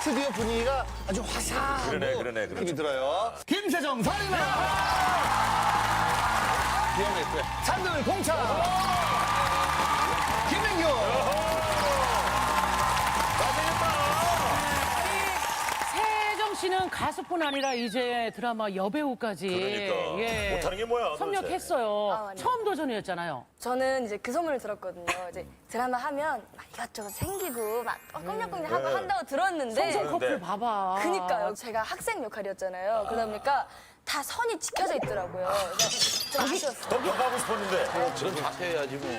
스튜디오 분위기가 아주 화사하고 그러네. 느낌이 들어요. 김세정, 설이나 기억냈고요. 산들 공차 김민규. 세정 씨는 가수뿐 아니라 이제 드라마 여배우까지 그러니까. 예, 못하는 게 뭐야, 도대체. 섭렵했어요. 아, 맞네. 처음 도전이었잖아요. 저는 이제 그 소문을 들었거든요. 이제 드라마 하면 막 이것저것 생기고 막 꽁냥꽁냥 하고 한다고 들었는데. 성성 커플 봐봐. 그니까요. 제가 학생 역할이었잖아요. 그러다 보니까 다 선이 지켜져 있더라고요. 그래서 좀 아쉬웠어요. 더 가고 싶었는데. 지금 자퇴해야지 뭐.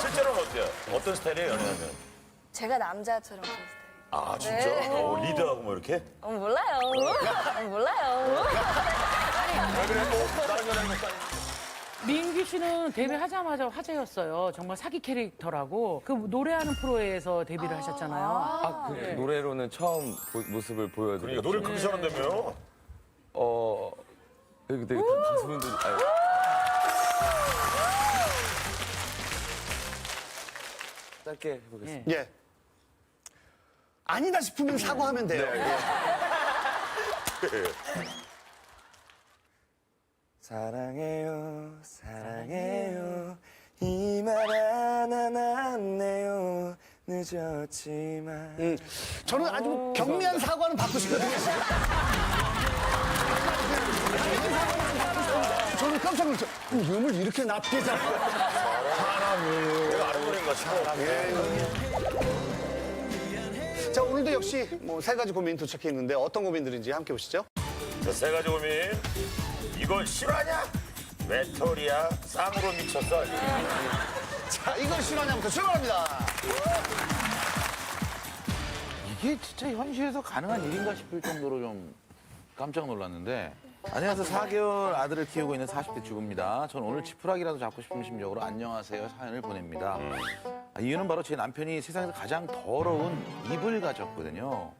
실제로는 어때요? 어떤 스타일이에요, 연애하면? 제가 남자처럼 그런 스타일. 아, 진짜? 네. 리드하고 뭐 이렇게? 몰라요. 몰라요. 민규 씨는 데뷔하자마자 화제였어요. 정말 사기 캐릭터라고. 그 노래하는 프로에서 데뷔를 하셨잖아요. 그 노래로는 처음 모습을 보여드렸죠. 그러니까 노래 그렇게 잘한다며? 여기 되게 가수분들 짧게 해보겠습니다. 예. 아니다 싶으면 사과하면 돼요. 사랑해요, 사랑해요. 이 말 하나 남네요. 늦었지만. 저는 아주 경미한 사과는 받고 싶거든요. 저는 깜짝 놀랐어요. 음을 이렇게 낮게 잡고. 내가 아는 노래인가 싶어. 자, 오늘도 역시 뭐 세 가지 고민 도착해 있는데 어떤 고민들인지 함께 보시죠. 자, 세 가지 고민. 이걸 실화냐? 외톨이야? 쌍으로 미쳤어? 자, 이걸 실화냐부터 출발합니다. 이게 진짜 현실에서 가능한 일인가 싶을 정도로 좀 깜짝 놀랐는데. 안녕하세요. 4개월 아들을 키우고 있는 40대 주부입니다. 전 오늘 지푸라기라도 잡고 싶은 심정으로 안녕하세요 사연을 보냅니다. 이유는 바로 제 남편이 세상에서 가장 더러운 입을 가졌거든요.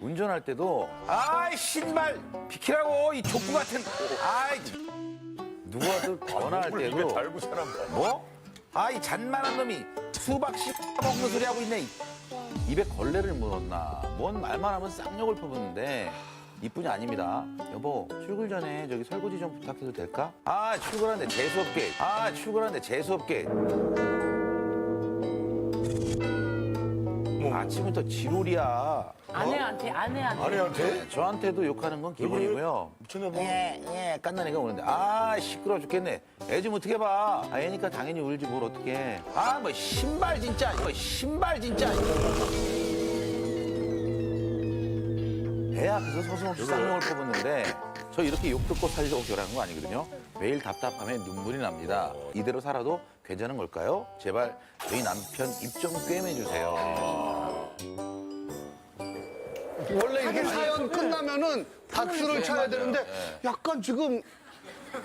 운전할 때도 아이 신발 비키라고 이 족구 같은 아이 누구와도 전화할 입에 때도 달고 사람 봐. 뭐? 아이 잔만한 놈이 수박씨 먹는 소리 하고 있네. 입에 걸레를 물었나. 뭔 말만 하면 쌍욕을 퍼붓는데 이뿐이 아닙니다. 여보 출근 전에 저기 설거지 좀 부탁해도 될까? 아 출근하는데 재수없게. 아 출근하는데 재수없게. 아침부터 지롤이야. 아내한테? 저한테도 욕하는 건 기본이고요. 미쳤나봐. 예, 깐난 애가 오는데, 아, 시끄러워 죽겠네. 애 좀 어떻게 봐. 아, 애니까 당연히 울지 뭘 어떻게. 아, 뭐, 신발 진짜. 애 앞에서 서슴없이 쌍욕을 퍼붓는데, 저 이렇게 욕 듣고 살려고 결혼한 거 아니거든요. 매일 답답하면 눈물이 납니다. 이대로 살아도 괜찮은 걸까요? 제발 저희 남편 입 좀 꿰매주세요. 원래 이렇게 사연 끝나면은 박수를 쳐야 되는데 약간 지금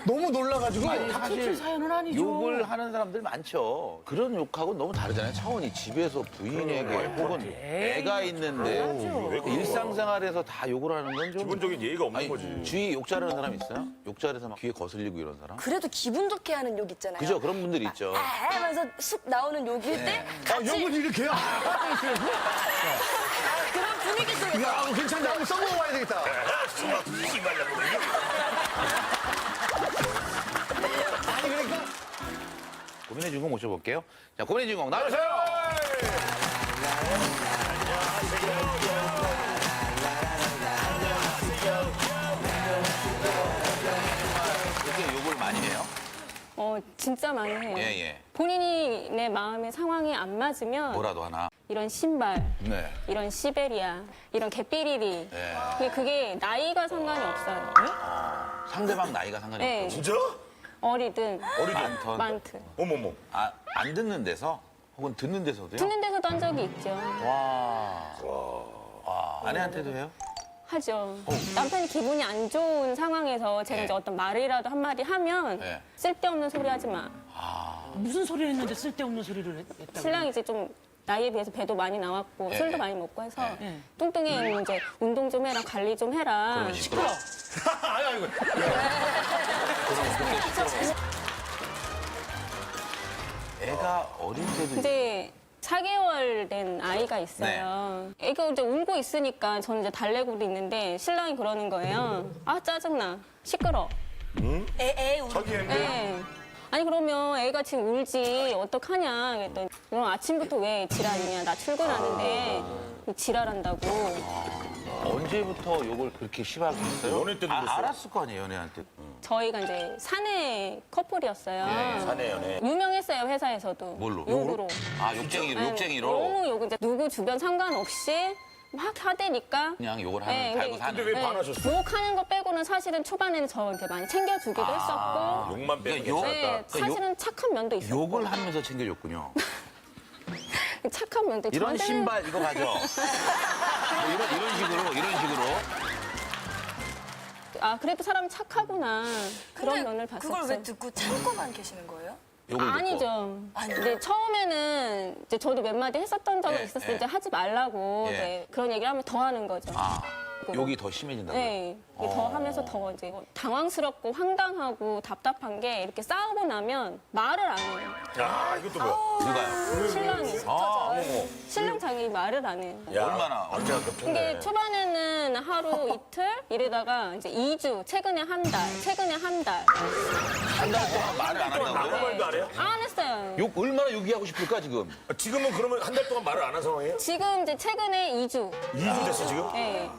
너무 놀라가지고. 사실 사연은 아니죠. 욕을 하는 사람들 많죠. 그런 욕하고 너무 다르잖아요. 차원이 집에서 부인에게 혹은 애가 있는데 일상생활에서 다 욕을 하는 건 좀 기본적인 예의가 없는 거지. 주위에 욕 잘하는 사람 있어요? 욕 잘해서 막 귀에 거슬리고 이런 사람? 그래도 기분 좋게 하는 욕 있잖아요. 그죠? 그런 분들이 있죠. 하면서 쑥 나오는 욕일 때 같이 욕은 이렇게 해요? 그런 분위기 속에서 야, 괜찮다. 한번 써먹어봐야 되겠다. 아니, 그러니까. 고민의 주인공 모셔볼게요. 자, 고민의 주인공 나오세요! 이렇게 욕을 많이 해요? 진짜 많이 해요. 예. 본인이 내 마음의 상황이 안 맞으면 뭐라도 하나. 이런 신발, 네. 이런 시베리아, 이런 개삐리리. 네. 근데 그게 나이가 상관이 없어요. 상대방 나이가 상관이 네. 없고. 진짜? 어리든 많던. 많든. 어머머. 아, 안 듣는 데서? 혹은 듣는 데서도요? 듣는 데서도 한 적이 있죠. 와. 아내한테도 해요? 하죠. 남편이 기분이 안 좋은 상황에서 제가 네. 이제 어떤 말이라도 한마디 하면 네. 쓸데없는 소리 하지 마. 무슨 소리를 했는데 쓸데없는 소리를 했다고. 신랑이 이제 좀 나이에 비해서 배도 많이 나왔고 술도 많이 먹고 해서 네. 뚱뚱이 이제 운동 좀 해라 관리 좀 해라. 그러면 시끄러. 아이고. 애가 어릴 때도 이제 4개월 된 아이가 있어요. 애가 이제 울고 있으니까 저는 이제 달래고도 있는데 신랑이 그러는 거예요. 아 짜증나, 시끄러. 자기 애인데 네. 아니 그러면 애가 지금 울지 어떡하냐 그랬더니 그럼 아침부터 왜 지랄이냐 나 출근하는데 지랄한다고. 언제부터 욕을 그렇게 심하게 했어요? 연애 때도 그랬어요? 알았을 거 아니에요, 연애한테. 저희가 이제 사내 커플이었어요. 사내 연애. 유명했어요 회사에서도. 뭘로? 욕으로. 아, 욕쟁이로, 네, 욕쟁이로. 너무 욕 이제 누구 주변 상관없이 막 하대니까. 그냥 욕을 네, 하는, 달고 근데- 사는. 근데 왜 반하셨어요? 욕하는 거 빼고는 사실은 초반에는 저한테 많이 챙겨주기도 했었고. 욕만 빼고 그러니까 욕- 괜찮았다. 네, 사실은 착한 면도 있었고. 욕을 하면서 챙겨줬군요. 착한 면도 이런 저한테는 신발 이거 가져. 뭐 이런 식으로. 아 그래도 사람이 착하구나 그런 근데 면을 봤었죠. 그걸 왜 듣고 참고만 계시는 거예요? 욕을 듣고. 아니죠. 아니요? 이제 처음에는 이제 저도 몇 마디 했었던 적은 예, 있었어요. 예. 이제 하지 말라고 예. 네, 그런 얘기를 하면 더 하는 거죠. 아, 욕이 더 심해진다고요? 네, 이게 더 하면서 더 이제 당황스럽고 황당하고 답답한 게 이렇게 싸우고 나면 말을 안 해요. 야, 이것도 뭐야? 누가요? 신랑이. 아, 어머. 신랑 장이 말을 안 해요. 야, 얼마나? 언제가 이게 겹쳤네. 초반에는 하루 이틀 이러다가 이제 2주, 최근에 한 달, 최근에 한 달. 한 달 동안 말을 안 아무 한다고요? 말도 안 해요? 안 했어요. 욕 얼마나 욕이하고 싶을까, 지금? 지금은 그러면 한 달 동안 말을 안 한 상황이에요? 지금 이제 최근에 2주. 2주 됐어, 지금? 네.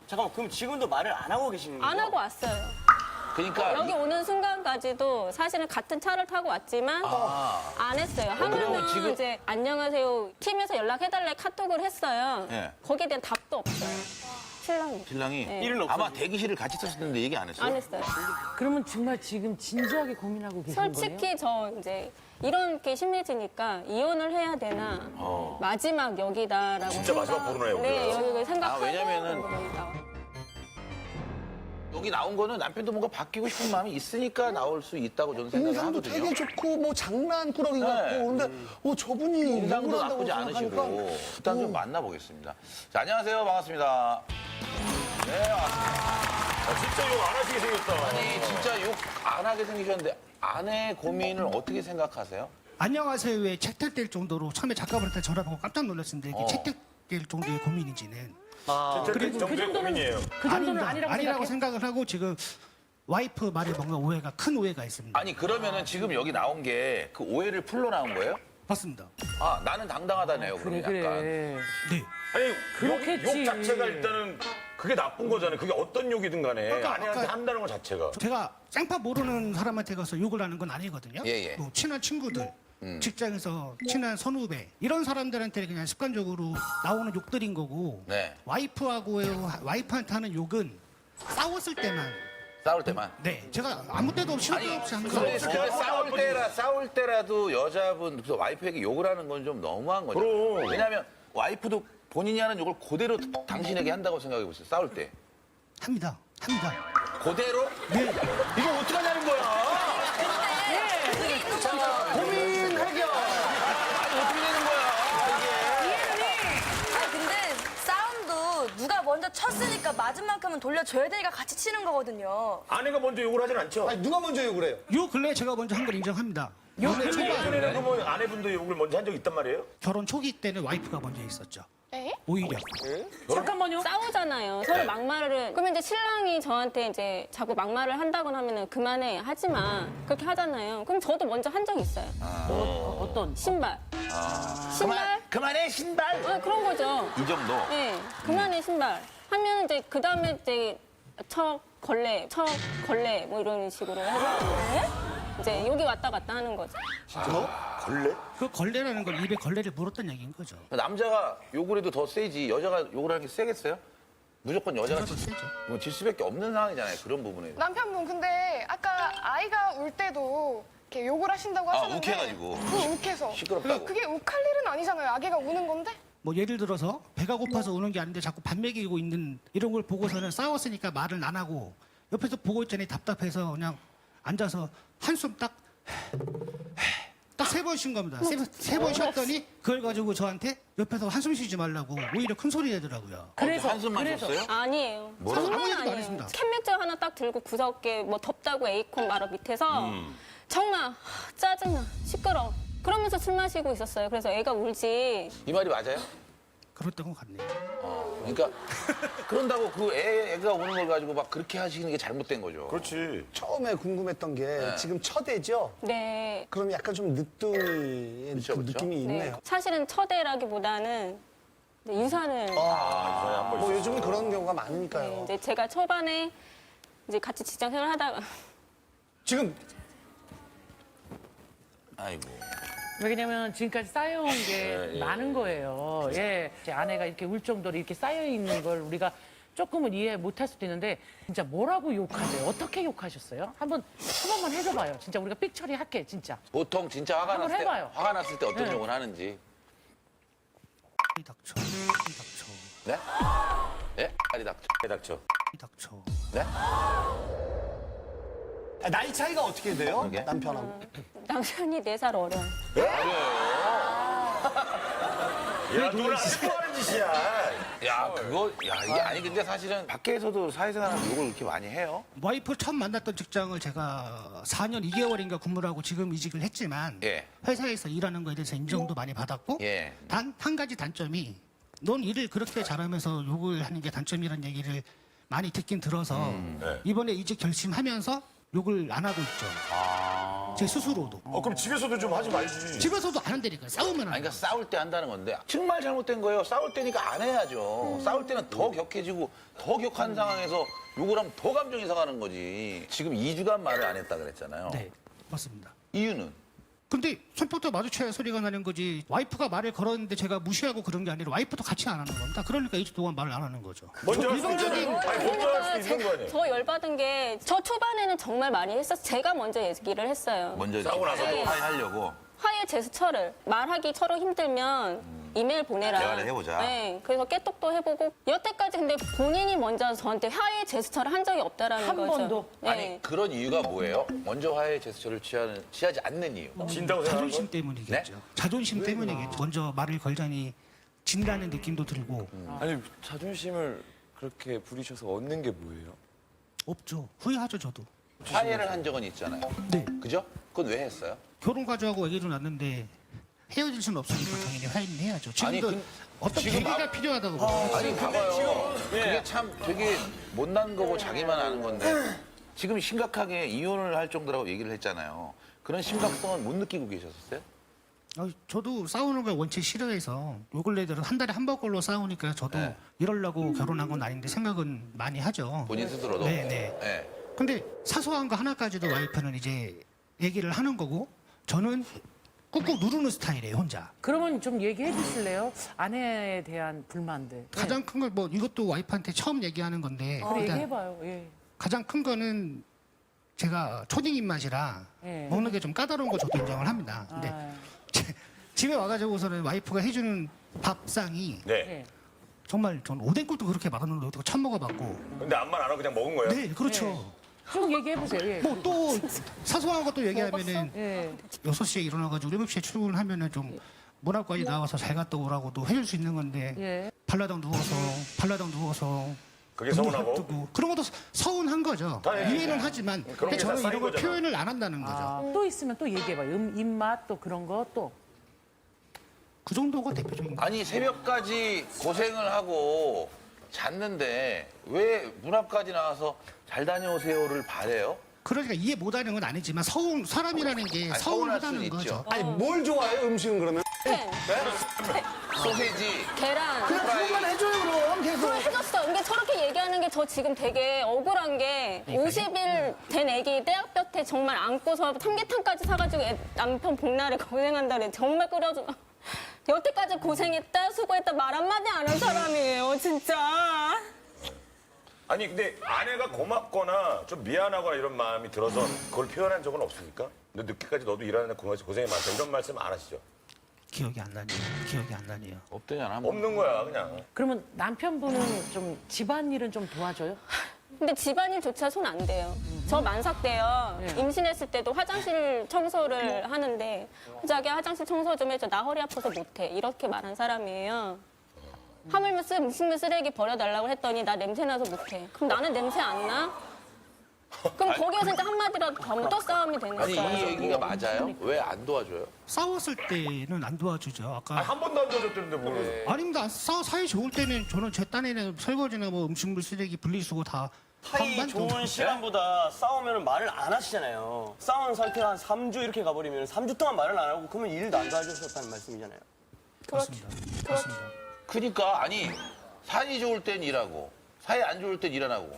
잠깐만, 그럼 지금도 말을 안 하고 계시는 거예요? 안 하고 왔어요. 그러니까. 여기 오는 순간까지도 사실은 같은 차를 타고 왔지만 안 했어요. 하면은 그러면 지금- 이제 안녕하세요 팀에서 연락해달래 카톡을 했어요. 예. 거기에 대한 답도 없어요. 신랑이. 신랑이 네. 일은 없어요. 아마 대기실을 같이 썼을 텐데 얘기 안 했어요? 안 했어요. 그러면 정말 지금 진지하게 고민하고 계신 거예요? 솔직히 저 이제 이렇게 심해지니까 이혼을 해야 되나 마지막 여기다라고 진짜 마지막 보루나, 여기가. 네, 여기를 생각하고 왜냐면은- 그러니까. 여기 나온 거는 남편도 뭔가 바뀌고 싶은 마음이 있으니까 나올 수 있다고 저는 생각을 인상도 하거든요. 되게 좋고 뭐 장난꾸러기 같고 그런데 저분이 인상도 욕을 한다고 나쁘지 않으시고 생각하니까 일단 좀 만나보겠습니다. 자, 안녕하세요. 반갑습니다. 네, 아, 진짜 욕 안 하시게 생겼다. 아니 진짜 욕 안 하게 생기셨는데 아내의 고민을 어떻게 생각하세요? 안녕하세요. 왜 채택될 정도로 처음에 작가분한테 전화 받고 깜짝 놀랐습니다. 이게 채택될 정도의 고민인지는 그 정도의 고민이에요. 그 정도는 아니라고 아니라고 생각해? 생각을 하고 지금 와이프 말에 뭔가 오해가 큰 오해가 있습니다. 아니 그러면은 지금 여기 나온 게 그 오해를 풀러 나온 거예요? 맞습니다. 아 나는 당당하다네요. 그래 그러면 약간. 그래. 네. 아니, 그렇겠지. 욕 자체가 일단은 그게 나쁜 거잖아요. 그게 어떤 욕이든 간에 아까- 아내한테 아까- 한다는 것 자체가. 제가 쌍파 모르는 사람한테 가서 욕을 하는 건 아니거든요. 예, 예. 뭐 친한 친구들, 직장에서 친한 선후배 이런 사람들한테 그냥 습관적으로 나오는 욕들인 거고 네. 와이프한테 하는 욕은 싸웠을 때만. 싸울 때만. 네. 제가 아무 때도 없이 아니 없이 하는 근데 거예요. 싸울 때라도 여자분 그 와이프에게 욕을 하는 건 좀 너무한 거죠. 그럼. 왜냐하면 와이프도 본인이 하는 욕을 그대로 당신에게 한다고 생각해 보세요. 싸울 때. 합니다. 그대로? 네. 이거 어떻게 하냐는 거야? 고민 해결. 어떻게 되는 거야? 아 근데 싸움도 누가 먼저 쳤으니까 맞은 만큼은 돌려줘야 되니까 같이 치는 거거든요. 아내가 먼저 욕을 하진 않죠? 아니 누가 먼저 욕을 해요? 요 근래 제가 먼저 한 걸 인정합니다. 예전에는 그러면 아내분도 욕을 먼저 한 적 있단 말이에요? 결혼 초기 때는 와이프가 먼저 있었죠. 오히려. 잠깐만요. 싸우잖아요. 서로 막말을. 그러면 이제 신랑이 저한테 이제 자꾸 막말을 한다거나 하면은 그만해, 하지 마. 그렇게 하잖아요. 그럼 저도 먼저 한 적이 있어요. 어떤? 신발. 신발? 그만해 신발. 그런 거죠. 이 정도. 네, 그만해, 신발. 하면 이제 그 다음에 이제 걸레 뭐 이런 식으로 해서 이제 여기 왔다 갔다 하는 거죠. 걸레? 그 걸레라는 걸 입에 걸레를 물었던 얘기인 거죠. 남자가 욕을 해도 더 세지 여자가 욕을 하는 게 세겠어요? 무조건 여자가 제가 더 세죠. 뭐 질 수밖에 없는 상황이잖아요. 그런 부분에. 남편분 근데 아까 아이가 울 때도 이렇게 욕을 하신다고 하셨는데 욱해가지고. 욱해서 시끄럽다고. 그게 욱할 일은 아니잖아요. 아기가 우는 건데 뭐 예를 들어서 배가 고파서 우는 게 아닌데 자꾸 밥 먹이고 있는 이런 걸 보고서는 싸웠으니까 말을 안 하고 옆에서 보고 있자니 답답해서 그냥 앉아서 한숨 딱 세 번 쉰 겁니다. 세 번 쉬었더니 그걸 가지고 저한테 옆에서 한숨 쉬지 말라고 오히려 큰 소리 내더라고요. 그래서 한숨만 쉬었어요? 아니에요. 아무 정말 얘기도 안 아니에요. 했습니다. 캔맥주 하나 딱 들고 구석에 뭐 덥다고 에이콘 마루 밑에서 정말 짜증나, 시끄러. 그러면서 술 마시고 있었어요. 그래서 애가 울지. 이 말이 맞아요? 그랬던 것 같네요. 그러니까 그런다고 그 애가 우는 걸 가지고 막 그렇게 하시는 게 잘못된 거죠. 그렇지. 처음에 궁금했던 게 지금 첫 애죠? 네. 그럼 약간 좀 늦둥이의 그쵸, 그 그쵸. 느낌이 네. 있네요. 사실은 첫애라기보다는 이제 유산을. 뭐 요즘은 그런 경우가 많으니까요. 네, 이제 제가 초반에 이제 같이 직장 생활 하다가 지금 아이고. 왜냐면 지금까지 쌓여온 게 많은 거예요. 예. 제 아내가 이렇게 울 정도로 이렇게 쌓여 있는 걸 우리가 조금은 이해 못할 수도 있는데 진짜 뭐라고 욕하세요? 어떻게 욕하셨어요? 한 번만 해줘봐요. 진짜 우리가 삑 처리할게 진짜. 보통 진짜 화가 한번 났을 때 해봐요. 화가 났을 때 어떤 네. 욕을 하는지. 이 닥쳐, 이 닥쳐, 네? 예? 빨리 닥쳐. 닥쳐. 이 닥쳐. 네? 나이 차이가 어떻게 돼요? 그러게. 남편하고. 남편이 4살 어려요. 야, 너는 아직 뭐 하는 짓이야. 야, 그거, 야, 이게 아니, 근데 사실은 밖에서도 사회생활하면 욕을 그렇게 많이 해요? 와이프 처음 만났던 직장을 제가 4년 2개월인가 근무를 하고 지금 이직을 했지만 예. 회사에서 일하는 거에 대해서 인정도 많이 받았고 예. 단 한 가지 단점이 넌 일을 그렇게 잘하면서 욕을 하는 게 단점이라는 얘기를 많이 듣긴 들어서 네. 이번에 이직 결심하면서 욕을 안 하고 있죠. 제 스스로도. 그럼 집에서도 좀 하지 말지. 집에서도 안 한다니까 싸우면 아니, 안 그러니까 돼. 싸울 때 한다는 건데 정말 잘못된 거예요. 싸울 때니까 안 해야죠. 싸울 때는 더 격해지고 더 격한 상황에서 욕을 하면 더 감정이 상하는 거지. 지금 2주간 말을 안 했다 그랬잖아요. 네, 맞습니다. 이유는? 근데 손뼉도 마주쳐야 소리가 나는 거지. 와이프가 말을 걸었는데 제가 무시하고 그런 게 아니라 와이프도 같이 안 하는 겁니다. 그러니까 2주 동안 말을 안 하는 거죠. 먼저 할 수 있잖아요. 아니, 먼저 할 수 있는 거 아니에요. 저 열받은 게 저 초반에는 정말 많이 했어서 제가 먼저 얘기를 했어요. 먼저 싸우고 나서도 네. 화해하려고. 화해 제스처를 말하기 서로 힘들면 이메일 보내라. 대화를 해보자. 네, 그래서 깨톡도 해보고 여태까지 근데 본인이 먼저 저한테 화해 제스처를 한 적이 없다라는 한 거죠. 번도? 네. 아니, 그런 이유가 뭐예요? 먼저 화해 제스처를 취하지 않는 이유. 진다고 생각하는 자존심 건? 때문이겠죠. 네? 자존심 때문이겠죠. 먼저 말을 걸자니 진다는 느낌도 들고 아니 자존심을 그렇게 부리셔서 얻는 게 뭐예요? 없죠. 후회하죠, 저도. 화해를 한 적은 있잖아요. 네. 그죠? 그건 왜 했어요? 결혼 가져가고 얘기도 났는데 헤어질 수는 없으니까 당연히 화해는 해야죠. 아니, 지금도 어떤 지금 계기가 필요하다고 봐요. 아니, 봐봐요. 그게 참 되게 못난 거고 자기만 아는 건데 지금 심각하게 이혼을 할 정도라고 얘기를 했잖아요. 그런 심각성은 못 느끼고 계셨었어요? 저도 싸우는 걸 원체 싫어해서 요 근래 들은 한 달에 한 번꼴로 싸우니까 저도 네. 이러려고 결혼한 건 아닌데 생각은 많이 하죠. 본인 스스로도? 네, 네. 네. 근데 사소한 거 하나까지도 와이프는 이제 얘기를 하는 거고 저는 꾹꾹 누르는 스타일이에요, 혼자. 그러면 좀 얘기해 주실래요? 아내에 대한 불만들. 가장 큰 걸 뭐 이것도 와이프한테 처음 얘기하는 건데 그래 일단 얘기해봐요. 예. 가장 큰 거는 제가 초딩 입맛이라 예. 먹는 게 좀 까다로운 거 저도 인정을 합니다. 근데 아, 집에 와가지고서는 와이프가 해주는 밥상이 네. 예. 정말 전 오뎅국도 그렇게 맛없는 거 처음 먹어봤고 근데 암만 안 하고 그냥 먹은 거예요? 네 그렇죠. 좀 얘기해 보세요. 예. 뭐 또 사소한 것도 얘기하면은 예. 6시에 일어나가지고 7시에 출근하면은 좀 문학까지 나와서 잘 갔다 오라고도 해줄 수 있는 건데 예. 발라당 누워서 그게 눈물 서운하고? 확 뜨고 그런 것도 서운한 거죠. 당연히. 이해는 하지만 그런 근데 게다 저는 쌓인 이런 걸 거잖아. 표현을 안 한다는 거죠. 아, 또 있으면 또 얘기해봐요. 입맛 또 그런 거 또. 그 정도가 대표적인 거. 아니, 새벽까지 고생을 하고 잤는데 왜 문 앞까지 나와서 잘 다녀오세요를 바래요? 그러니까 이해 못하는 건 아니지만 사람이라는 게 아니, 서운할 서운하다는 수는 거죠. 있죠. 아니 뭘 좋아해요 음식은 그러면? 팬, 소세지, 계란. 그것만 해줘요 그럼 계속. 그걸 해줬어. 근데 저렇게 얘기하는 게 저 지금 되게 억울한 게 50일 된 애기 떼약볕에 정말 안고서 삼계탕까지 사가지고 남편 복날에 고생한다네. 정말 끓여줘. 여태까지 고생했다, 수고했다 말 한마디 안 한 사람이에요, 진짜. 아니 근데 아내가 고맙거나 좀 미안하거나 이런 마음이 들어서 그걸 표현한 적은 없습니까? 너 늦게까지 너도 일하는데 고생이 많다 이런 말씀 안 하시죠? 기억이 안 나네요. 없대잖아. 뭐. 없는 거야 그냥. 그러면 남편분은 좀 집안일은 좀 도와줘요? 근데 집안일조차 손 안 대요. 저 만삭 때요. 임신했을 때도 화장실 청소를 하는데 자기야 화장실 청소 좀 해줘. 나 허리 아파서 못해. 이렇게 말한 사람이에요. 하물며 음식물 쓰레기 버려달라고 했더니 나 냄새 나서 못해. 그럼 나는 냄새 안 나? 그럼 거기에서 진짜 한마디라도 더 하면 또 싸움이 되는 아니 거죠. 이 얘기가 맞아요? 왜 안 도와줘요? 싸웠을 때는 안 도와주죠. 아까 한 번도 안 도와줬다는데 뭘. 아닙니다. 사이 좋을 때는 저는 제 딴에는 설거지나 뭐 음식물 쓰레기 분리수거 다 사이 반반 좋은 정도. 시간보다 싸우면 말을 안 하시잖아요. 싸운 상태가 한 3주 이렇게 가버리면 3주 동안 말을 안 하고 그러면 일도 안 도와주셨다는 말씀이잖아요. 그렇습니다. 그렇습니다. 그러니까 아니 사이 좋을 땐 일하고 사이 안 좋을 땐 일 안 하고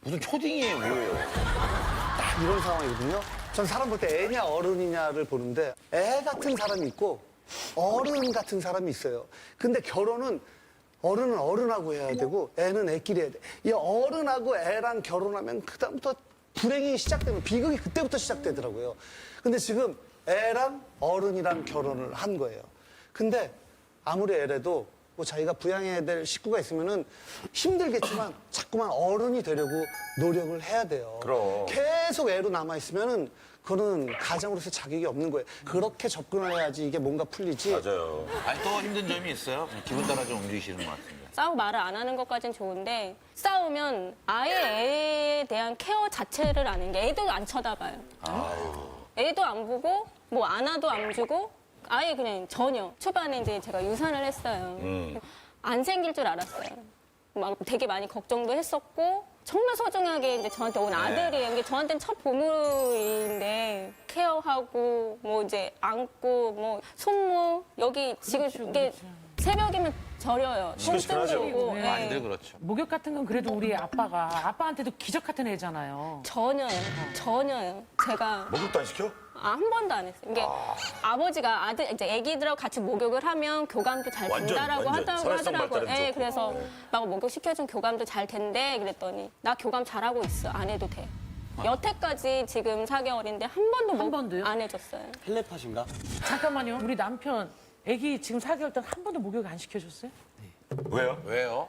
무슨 초딩이에요 뭐예요? 딱 이런 상황이거든요. 전 사람 볼 때 애냐 어른이냐를 보는데 애 같은 사람이 있고 어른 같은 사람이 있어요. 근데 결혼은 어른은 어른하고 해야 되고 애는 애끼리 해야 돼. 이 어른하고 애랑 결혼하면 그다음부터 불행이 시작되면 비극이 그때부터 시작되더라고요. 근데 지금 애랑 어른이랑 결혼을 한 거예요. 근데 아무리 애래도 뭐 자기가 부양해야 될 식구가 있으면은 힘들겠지만 자꾸만 어른이 되려고 노력을 해야 돼요. 그럼. 계속 애로 남아있으면은 그거는 가장으로서 자격이 없는 거예요. 그렇게 접근을 해야지 이게 뭔가 풀리지. 맞아요. 아니 또 힘든 점이 있어요? 기분 따라 좀 움직이시는 것 같은데. 싸우고 말을 안 하는 것까진 좋은데 싸우면 아예 애에 대한 케어 자체를 안 하는 게 애도 안 쳐다봐요. 애도 안 보고 뭐 안아도 안 주고 아예 그냥 전혀. 초반에 이제 제가 유산을 했어요. 안 생길 줄 알았어요. 막 되게 많이 걱정도 했었고 정말 소중하게 이제 저한테 온 아들이에요. 이게 저한테는 첫 보물인데 케어하고 뭐 이제 안고 뭐 손모 여기 지금 이게 새벽이면 저려요. 시끌시끌하죠. 통증이고. 예. 많이들 그렇죠. 목욕 같은 건 그래도 우리 아빠한테도 기적 같은 애잖아요. 전혀요. 제가 목욕도 안 시켜? 한 번도 안 했어요. 이게 아버지가 아들 이제 애기들하고 같이 목욕을 하면 교감도 잘 완전, 된다라고 완전. 사회성 하더라고요. 발달은 예, 좋고. 그래서 막 목욕 시켜준 교감도 잘 된대. 그랬더니 나 교감 잘하고 있어. 안 해도 돼. 여태까지 지금 4개월인데 한 번도 한 번도요? 안 해줬어요. 텔레파신가? 잠깐만요. 우리 남편 애기 지금 4개월 동안 한 번도 목욕 안 시켜줬어요? 왜요? 왜요?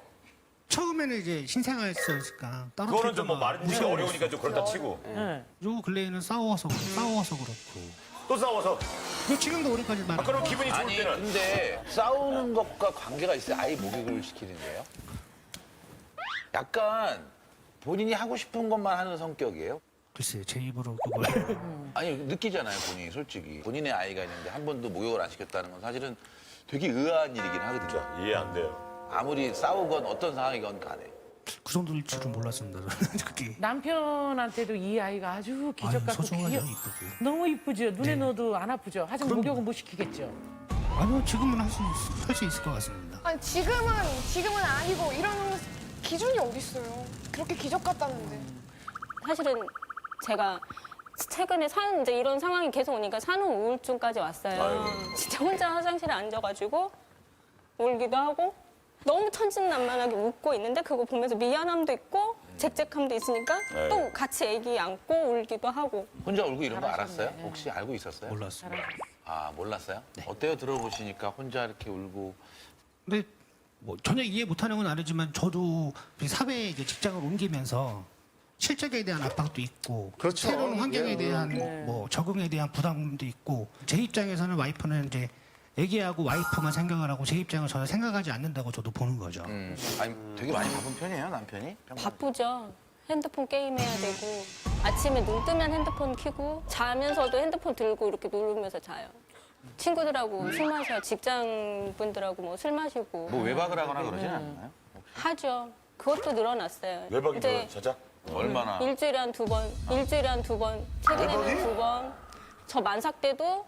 처음에는 이제 신생아였으니까 그거는 좀 뭐 말이 어려우니까 좀 그렇다 치고. 네. 요 근래에는 싸워서 그렇고. 또 싸워서. 그 지금도 우리까지 말. 그럼 기분이 좋을 아니 때는. 근데 싸우는 것과 관계가 있어요? 아이 목욕을 시키는데요? 약간 본인이 하고 싶은 것만 하는 성격이에요? 글쎄요, 제 입으로 그걸. 아니 느끼잖아요 본인이 솔직히 본인의 아이가 있는데 한 번도 목욕을 안 시켰다는 건 사실은 되게 의아한 일이긴 하거든요. 이해 안 돼요. 아무리 싸우건 어떤 상황이건 간에. 그 정도일 줄은 몰랐습니다. 저는 그게. 남편한테도 이 아이가 아주 기적 아유, 같고 소중하죠, 귀여- 이쁘고. 너무 이쁘죠. 눈에 네. 넣어도 안 아프죠. 하지만 그럼요. 목욕은 못 시키겠죠. 아니요, 지금은 할 수 있을 것 같습니다. 아니 지금은 아니고 이런 기준이 어딨어요. 그렇게 기적 같다는데. 사실은 제가 최근에 이제 이런 상황이 계속 오니까 산후 우울증까지 왔어요. 진짜 혼자 화장실에 앉아가지고 울기도 하고 너무 천진난만하게 웃고 있는데 그거 보면서 미안함도 있고 죄책감도 있으니까 또 같이 애기 안고 울기도 하고. 혼자 울고 이런 거 잘하셨네. 알았어요? 혹시 알고 있었어요? 몰랐습니다. 아 몰랐어요? 어때요? 들어보시니까 혼자 이렇게 울고 근데 뭐 전혀 이해 못하는 건 아니지만 저도 사회에 이제 직장을 옮기면서 실적에 대한 압박도 있고 그렇죠. 새로운 환경에 예, 대한 뭐 적응에 대한 부담도 있고 제 입장에서는 와이프는 이제 애기하고 와이프만 생각을 하고 제 입장을 전혀 생각하지 않는다고 저도 보는 거죠. 아니 되게 많이 바쁜 편이에요 남편이? 바쁘죠. 핸드폰 게임해야 되고 아침에 눈 뜨면 핸드폰 켜고 자면서도 핸드폰 들고 이렇게 누르면서 자요. 친구들하고 술 마셔요. 직장분들하고 뭐 술 마시고 뭐 외박을 하거나 그러진 않나요? 하죠. 그것도 늘어났어요. 외박이 이제 뭐야? 자자? 얼마나? 일주일에 한 2번, 일주일에 한 2번, 최근에는 2번. 저 만삭 때도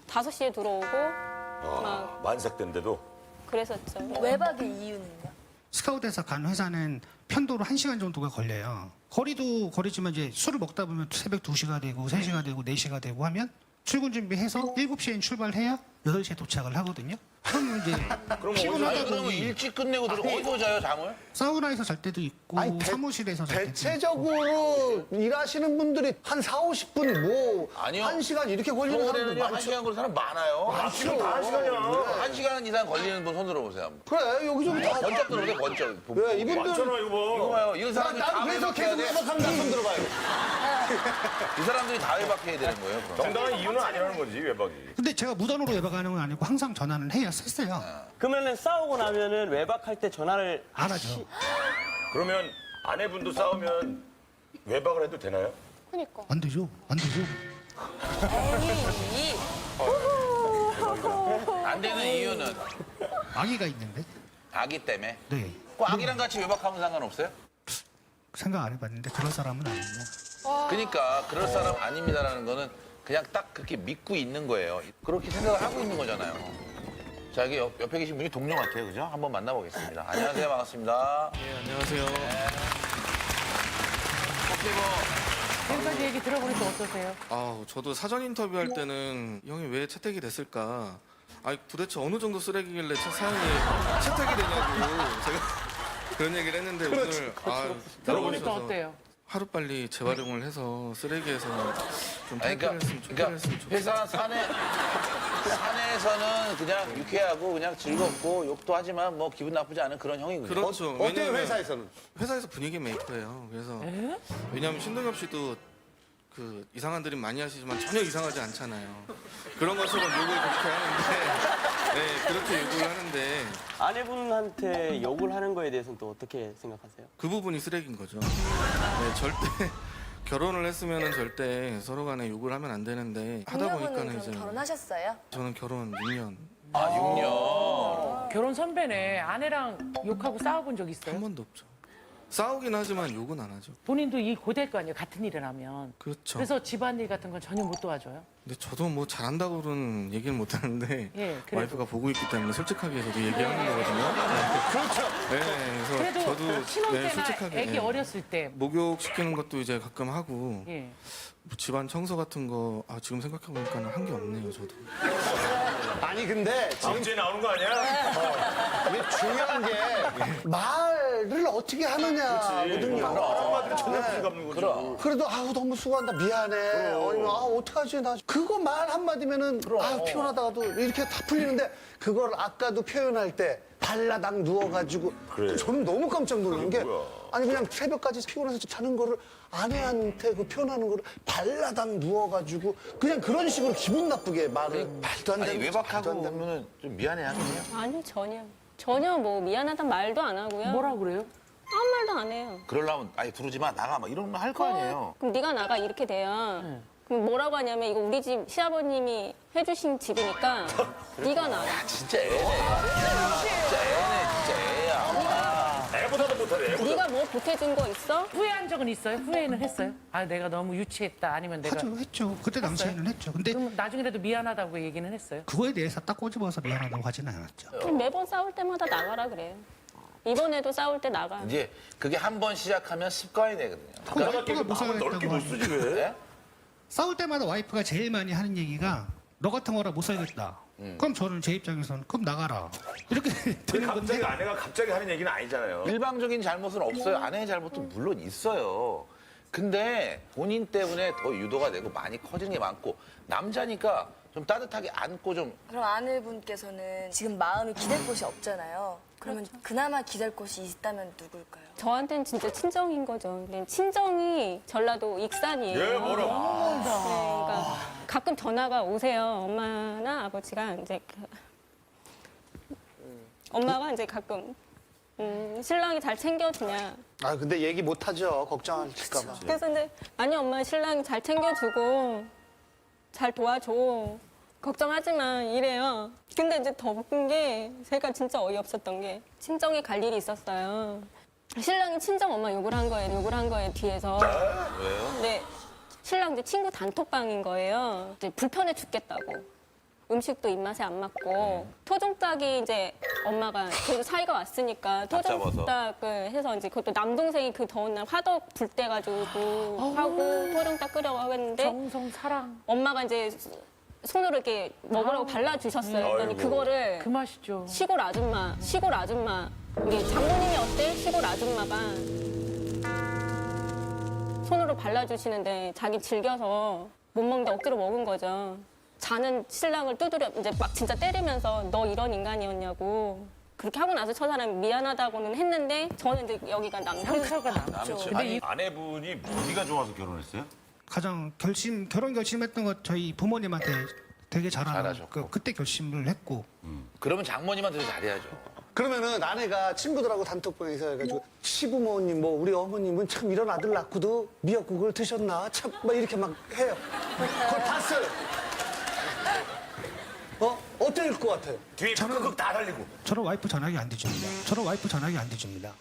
5시에 들어오고 막 만삭 때인데도. 그랬었죠. 외박의 이유는요? 스카우트에서 간 회사는 편도로 1시간 정도가 걸려요. 거리도 거리지만 이제 술을 먹다 보면 새벽 2시가 되고 3시가 되고 4시가 되고 하면 출근 준비해서 7시엔 출발해야 8시에 도착을 하거든요. 그러면 이제 아니 피곤하다 그러면 보니 일찍 끝내고 들어 어디서 자요 잠을? 사우나에서 잘 때도 있고 아니, 사무실에서 잘 때도 있고. 대체적으로 일하시는 분들이 한 4, 50분 뭐 아니요. 1시간 이렇게 걸리는 사람들 서울에는요 한 많죠. 시간 걸리는 사람 많아요. 지금 다 1시간이야. 한 시간 이상 걸리는 분 손 들어보세요. 한번. 그래 여기저기 다. 번쩍 들어보세요 번쩍. 왜 이분들 많잖아 이거 이거 봐. 봐요. 이런 사람들이 다 난 그래서 외박해야 계속 돼. 외박합니다. 손 들어봐요. 이 사람들이 다 외박해야 되는 거예요. 그럼. 정당한 이유는 아니라는 거지 외박이. 근데 제가 무단으로 외박하는 건 아니고 항상 전화는 했어요. 그러면은 싸우고 나면은 외박할 때 전화를 안 하죠. 그러면 아내분도 싸우면 외박을 해도 되나요? 그니까. 안 되죠. 안 되죠. 안 되는 이유는 아기가 있는데. 아기 때문에. 네. 그 아기랑 같이 외박하면 상관없어요? 생각 안 해봤는데 그런 사람은 아니고. 그러니까 그럴 사람 아닙니다라는 거는 그냥 딱 그렇게 믿고 있는 거예요. 그렇게 생각을 하고 있는 거잖아요. 자, 여기 옆에 계신 분이 동료 같아요. 그죠? 한번 만나보겠습니다. 안녕하세요. 반갑습니다. 네, 안녕하세요. 혹시 뭐 지금까지 얘기 들어보니까 어떠세요? 저도 사전 인터뷰할 때는 형이 왜 채택이 됐을까? 도대체 어느 정도 쓰레기길래 사연이 채택이 되냐고 제가 그런 얘기를 했는데 오늘 들어보니까 들어보셔서 어때요? 하루빨리 재활용을 해서 쓰레기에서 좀 아니, 탈피를 했으면 좋겠어요. 회사 사내에서는 그냥 유쾌하고 그냥 즐겁고 욕도 하지만 뭐 기분 나쁘지 않은 그런 형이군요. 그렇죠. 어때요, 왜냐면 회사에서는? 회사에서 분위기 메이커예요. 그래서 왜냐하면 신동엽 씨도 그 이상한 드림 많이 하시지만 전혀 이상하지 않잖아요. 그런 것처럼 욕을 그렇게 하는데, 네, 그렇게 욕을 하는데 아내분한테 욕을 하는 거에 대해서는 또 어떻게 생각하세요? 그 부분이 쓰레기인 거죠. 네, 절대 결혼을 했으면 절대 서로 간에 욕을 하면 안 되는데 하다 동료분은 보니까는 그럼 이제 결혼하셨어요? 저는 결혼 6년 아, 6년. 결혼 선배네. 아내랑 욕하고 싸워본 적 한 있어요? 번도 없죠. 싸우긴 하지만 욕은 안 하죠. 본인도 일 고될 거 아니에요. 같은 일을 하면. 그렇죠. 그래서 집안일 같은 건 전혀 못 도와줘요? 근데 저도 뭐 잘한다고는 얘기는 못 하는데 예, 그래도. 와이프가 보고 있기 때문에 솔직하게 저도 얘기하는 거거든요. 그렇죠. 네, 그래서 그래도 저도 신혼 때나 솔직하게 애기 어렸을 때. 목욕 시키는 것도 이제 가끔 하고 예. 뭐 집안 청소 같은 거 지금 생각해 보니까 한 게 없네요, 저도. 아니, 근데 지금 다음 주에 나오는 거 아니야? 이게 중요한 게 말을 어떻게 하느냐거든요. 한마디로 전혀 부담 없는 거죠. 그럼. 그래도 아우 너무 수고한다 미안해 아니면 어떡하지 나 그거 말 한마디면은 피곤하다가도 이렇게 다 풀리는데 그걸 아까도 표현할 때 발라당 누워가지고 저는 너무 깜짝 놀란 게 아니 그냥 새벽까지 피곤해서 자는 거를 아내한테 그 표현하는 거를 발라당 누워가지고 그냥 그런 식으로 기분 나쁘게 말을 말도 안 아니, 되는 외박하고 오면은 좀 미안해 하겠네요. 아니 전혀. 전혀 뭐 미안하단 말도 안 하고요. 뭐라 그래요? 아무 말도 안 해요. 그러려면 아예 부르지 마, 나가 막 이런 말 할 거 아니에요. 그럼 네가 나가 이렇게 돼요. 그럼 뭐라고 하냐면 이거 우리 집 시아버님이 해주신 집이니까 네가 나가. 진짜 애네. 진짜 애네, 진짜 애야. 애보다도 못하네. 애보다. 네가 뭐 보태준 거 있어? 후회한 적은 있어요? 후회는 했어요? 아, 내가 너무 유치했다. 아니면 내가. 했죠. 그때 당시에는 했죠. 근데 그럼 나중에라도 미안하다고 얘기는 했어요? 그거에 대해서 딱 꼬집어서 미안하다고 하지는 않았죠. 그럼 매번 싸울 때마다 나가라 그래요. 이번에도 싸울 때 나가. 이제 그게 한 번 시작하면 습관이 되거든요. 와이프가 못 살겠다고 하니까. 네? 싸울 때마다 와이프가 제일 많이 하는 얘기가 너 같은 거라 못 살겠다. 그럼 저는 제 입장에서는 그럼 나가라. 이렇게 되는 건데 갑자기 아내가 갑자기 하는 얘기는 아니잖아요. 일방적인 잘못은 없어요. 아내의 잘못도 물론 있어요. 근데 본인 때문에 더 유도가 되고 많이 커지는 게 많고 남자니까 좀 따뜻하게 안고 좀 그럼 아내분께서는 지금 마음이 기댈 곳이 없잖아요. 그러면 그나마 기댈 곳이 있다면 누굴까요? 저한테는 진짜 친정인 거죠. 근데 친정이 전라도 익산이에요. 예, 뭐라고? 네, 그러니까 가끔 전화가 오세요. 엄마나 아버지가 이제 엄마가 이제 가끔 신랑이 잘 챙겨주냐. 아 근데 얘기 못하죠 걱정할까봐 그래서 근데 아니 엄마 신랑이 잘 챙겨주고 잘 도와줘. 걱정하지 마 이래요. 근데 이제 더 웃긴 게 제가 진짜 어이없었던 게 친정에 갈 일이 있었어요. 신랑이 친정 엄마 욕을 한 거예요 뒤에서. 왜요? 네, 신랑 이제 친구 단톡방인 거예요. 이제 불편해 죽겠다고. 음식도 입맛에 안 맞고 토종닭이 이제 엄마가 그래도 사이가 왔으니까 토종닭을 해서 이제 그것도 남동생이 그 더운 날 화덕 불 때 가지고 하고 토종닭 끓여고 하겠는데 정성 사랑. 엄마가 이제 손으로 이렇게 먹으라고 발라주셨어요. 그랬더니 아이고. 그거를 그 맛이죠. 시골 아줌마 우리 장모님이 어때? 시골 아줌마가 손으로 발라주시는데 자기 즐겨서 못 먹는데 억지로 먹은 거죠. 자는 신랑을 두드려 이제 막 진짜 때리면서 너 이런 인간이었냐고 그렇게 하고 나서 저 사람이 미안하다고는 했는데 저는 이제 여기가 상처가 남죠. 근데 아니, 아내분이 어디가 좋아서 결혼했어요? 가장 결혼 결심했던 것 저희 부모님한테 되게 잘하는 잘하셨고. 그때 결심을 했고 그러면 장모님한테 잘해야죠. 그러면은 아내가 친구들하고 단톡방에서 해가지고 시부모님 뭐 우리 어머님은 참 이런 아들 낳고도 미역국을 드셨나 참 막 이렇게 막 해요. 그걸 봤어요. 어떨 것 같아요? 뒤에 끄끄 다 달리고. 저런 와이프 전화기 안 뒤집니다. 저런 와이프 전화기 안 뒤집니다.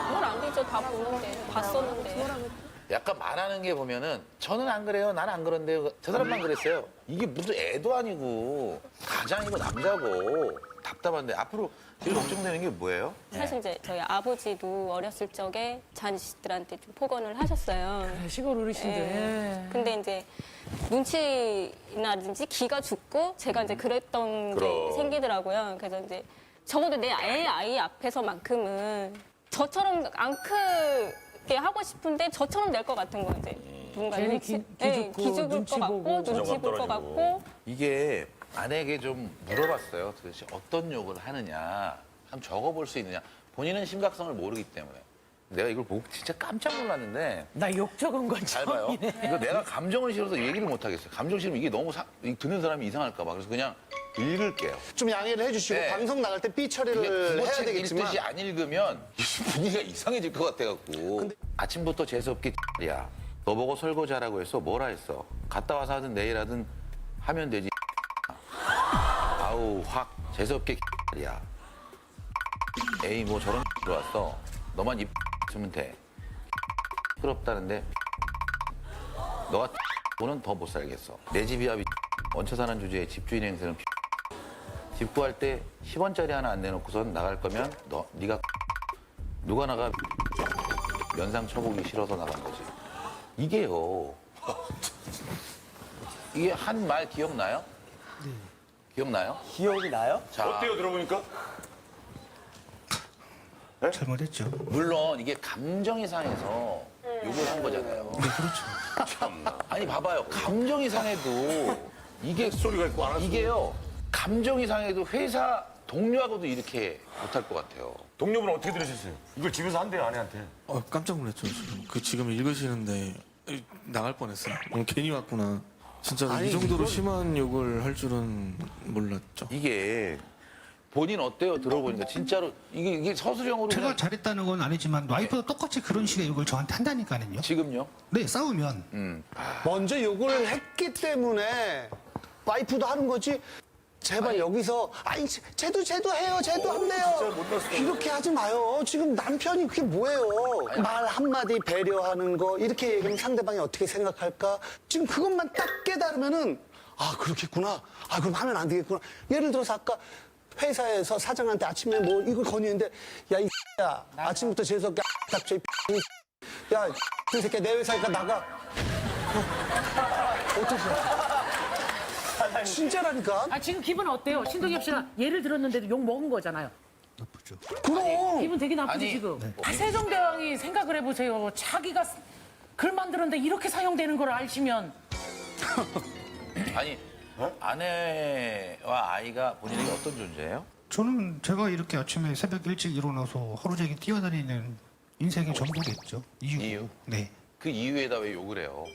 뭘 안 되죠. 다 보는데. 봤었는데. 약간 말하는 게 보면은 저는 안 그래요. 나는 안 그런데요. 저 사람만 그랬어요. 이게 무슨 애도 아니고 가장이고 남자고 답답한데 앞으로 제일 걱정되는 게 뭐예요? 사실 이제 저희 아버지도 어렸을 적에 자식들한테 좀 폭언을 하셨어요. 시골 어르신들. 예. 근데 이제 눈치나든지 기가 죽고 제가 이제 그랬던 게 그럼. 생기더라고요. 그래서 이제 적어도 내 아이 앞에서만큼은 저처럼 안 크게 하고 싶은데 저처럼 될 것 같은 거예요. 이제 뭔가 괜히 눈치, 기죽고, 기죽을 눈치 것 같고 보고. 눈치 볼 것 떨어지고. 같고 이게 아내에게 좀 물어봤어요. 도대체 어떤 욕을 하느냐. 한번 적어볼 수 있느냐. 본인은 심각성을 모르기 때문에. 내가 이걸 보고 진짜 깜짝 놀랐는데 나 욕 적은 건 잘 봐요. 처음이네. 이거 내가 감정을 실어서 얘기를 못 하겠어요. 감정 실으면 이게 너무 듣는 사람이 이상할까 봐. 그래서 그냥 읽을게요. 좀 양해를 해주시고 네. 방송 나갈 때 삐 이게 처리를 해야 국어책 되겠지만 읽듯이 안 읽으면 분위기가 이상해질 것 같아갖고. 아침부터 재수없게 야. 너 보고 설거지하라고 했어? 뭐라 했어? 갔다 와서 하든 내일 하든 하면 되지. 아우 확 재수없게 야. 에이 뭐 저런 들어왔어. 너만 입 쓰면 돼. 부끄럽다는데 너가 보는 더 못 살겠어. 내 집이야 얹혀 사는 주제에 집주인 행세는 집 구할 때 10원짜리 하나 안 내놓고선 나갈 거면 네가 누가 나가 면상 쳐보기 싫어서 나간 거지. 이게요. 이게 한 말 기억나요? 네. 기억나요? 기억이 나요? 자, 어때요, 들어보니까? 잘못했죠. 물론 이게 감정이 상해서 욕을 한 거잖아요. 네, 그렇죠. 참나. 아니 봐봐요. 감정이 상해도 이게 소리가 있고 안 할 수. 이게요. 감정이 상해도 회사 동료하고도 이렇게 못할 것 같아요. 동료분 어떻게 들으셨어요? 이걸 집에서 한대요, 아내한테. 깜짝 놀랐죠. 지금 읽으시는데 나갈 뻔했어요. 괜히 왔구나. 진짜 아니, 이 정도로 이건- 심한 욕을 할 줄은 몰랐죠. 이게 본인 어때요? 들어보니까 진짜로 이게 서술형으로 제가 그냥 잘했다는 건 아니지만 와이프도 똑같이 그런 식의 욕을 저한테 한다니까요. 지금요? 네, 싸우면. 먼저 욕을 했기 때문에 와이프도 하는 거지. 제발 여기서 아니 쟤도 해요. 쟤도 한대요. 이렇게 하지 마요. 지금 남편이 그게 뭐예요. 말 한마디 배려하는 거 이렇게 얘기하면 상대방이 어떻게 생각할까. 지금 그것만 딱 깨달으면은 아 그렇겠구나. 아 그럼 하면 안 되겠구나. 예를 들어서 아까 회사에서 사장한테 아침에 뭐 이걸 건의했는데 야 이 야 아침부터 재수없게 답죠 야 이 새끼야 내 회사니까 나가. 어떡해. 진짜라니까. 아, 지금 기분 어때요? 신동엽 씨가 예를 들었는데도 욕 먹은 거잖아요. 그럼. 기분 되게 나쁘지, 아니, 지금. 세종대왕이 생각을 해보세요. 자기가 글 만들었는데 이렇게 사용되는 걸 알시면. 아니 아내와 아이가 본인에게 어떤 존재예요? 저는 제가 이렇게 아침에 새벽 일찍 일어나서 하루 종일 뛰어다니는 인생의 전부겠죠. 이유? 네. 그 이유에다 왜 욕을 해요?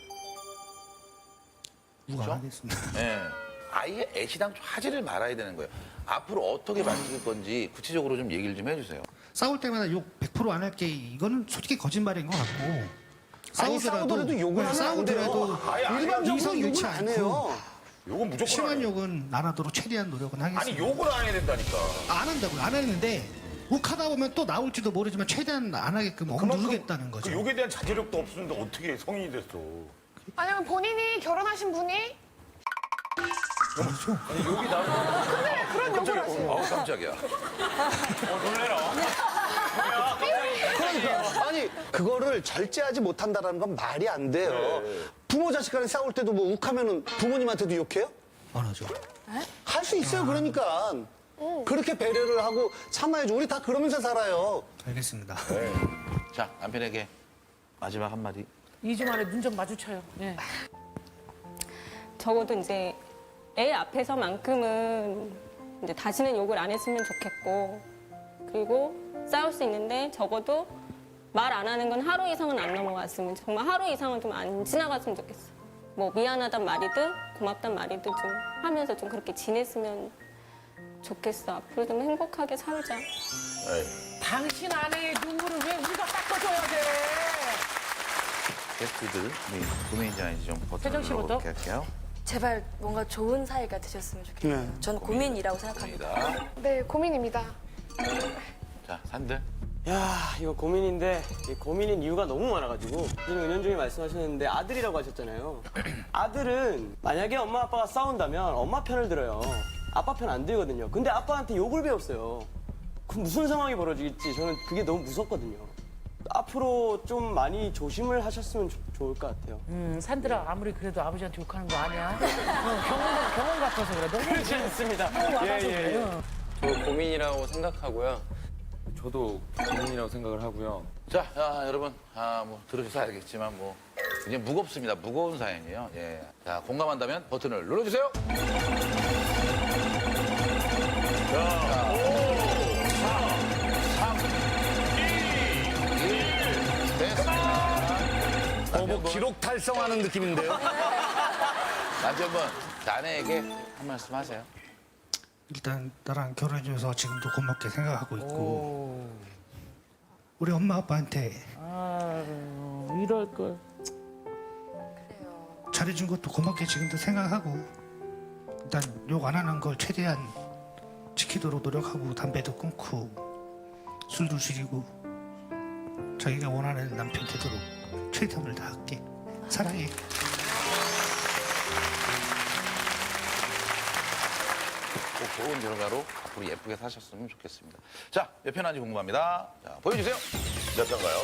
누가 안 하겠습니다. 예. 아이의 애시당초 하지를 말아야 되는 거예요. 앞으로 어떻게 바뀔 건지 구체적으로 좀 얘기를 좀 해주세요. 싸울 때마다 욕 100% 안 할게. 이거는 솔직히 거짓말인 것 같고. 아니 싸우더라도 욕을 하면 안 돼요. 싸우더라도 일반적으로 이성 욕을 잃지 안 않고 해요. 요건 무조건 안 심한 해요. 욕은 안 하도록 최대한 노력은 하겠습니다. 아니, 욕을 안 해야 된다니까. 안 한다고요. 안 하는데 욱하다 보면 또 나올지도 모르지만 최대한 안 하게끔 억누르겠다는 거죠. 그 욕에 대한 자제력도 없었는데 어떻게 성인이 됐어. 아니면 본인이 결혼하신 분이 욕이 나는 근데 그런 욕을 하세요. 아우 깜짝이야. 놀래라. 그러니까 아니 그거를 절제하지 못한다라는 건 말이 안 돼요. 부모 자식 간에 싸울 때도 뭐 욱하면은 부모님한테도 욕해요? 안 하죠. 할 수 있어요. 그러니까 그렇게 배려를 하고 참아야지. 우리 다 그러면서 살아요. 알겠습니다. 자 남편에게 마지막 한마디. 2주 만에 눈 좀 마주쳐요. 예. 적어도 이제 애 앞에서만큼은 이제 다시는 욕을 안 했으면 좋겠고 그리고 싸울 수 있는데 적어도 말 안 하는 건 하루 이상은 안 넘어갔으면 정말 하루 이상은 좀 안 지나갔으면 좋겠어. 뭐 미안하단 말이든 고맙단 말이든 좀 하면서 좀 그렇게 지냈으면 좋겠어. 앞으로 좀 행복하게 살자. 에이. 당신 아내의 눈물을 왜 우리가 닦아줘야 돼? 게스트들, 우리 고민인지 아닌지 좀 혜정 버튼을 씨부터? 눌러볼게 할게요. 제발 뭔가 좋은 사이가 되셨으면 좋겠어요. 저는 고민이라고 생각합니다. 고민이다. 네, 고민입니다. 자, 산들. 야, 이거 고민인데 이 고민인 이유가 너무 많아가지고 지금 은연중에 말씀하셨는데 아들이라고 하셨잖아요. 아들은 만약에 엄마 아빠가 싸운다면 엄마 편을 들어요. 아빠 편 안 들거든요. 근데 아빠한테 욕을 배웠어요. 그럼 무슨 상황이 벌어지겠지? 저는 그게 너무 무섭거든요. 앞으로 좀 많이 조심을 하셨으면 좋을 것 같아요. 산들아 아무리 그래도 아버지한테 욕하는 거 아니야? 경험 같아서 그래. 너무 그렇지 않습니다. 너무 와가지고 예, 예. 그래. 저 고민이라고 생각하고요. 저도 고민이라고 생각을 하고요. 자, 여러분, 뭐 들으셔서 알겠지만 뭐 굉장히 무겁습니다. 무거운 사연이에요. 예. 자, 공감한다면 버튼을 눌러주세요. 자, 5, 4, 3, 2, 1. 됐습니다. 뭐 기록 달성하는 느낌인데요. 남편분, 아내에게 한 말씀 하세요. 일단 나랑 결혼해줘서 지금도 고맙게 생각하고 있고 우리 엄마 아빠한테 아유, 이럴 걸. 잘해준 것도 고맙게 지금도 생각하고 일단 욕 안 하는 걸 최대한 지키도록 노력하고 담배도 끊고 술도 줄이고 자기가 원하는 남편 되도록 최선을 다할게. 사랑해. 꼭 좋은 결과로 앞으로 예쁘게 사셨으면 좋겠습니다. 자, 몇 편 하는지 궁금합니다. 자, 보여주세요. 몇 편가요?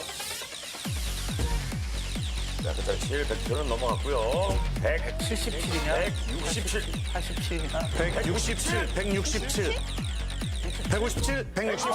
자, 그 7, 100편은 넘어갔고요. 177이냐? 167. 87이냐? 167, 167, 157, 167.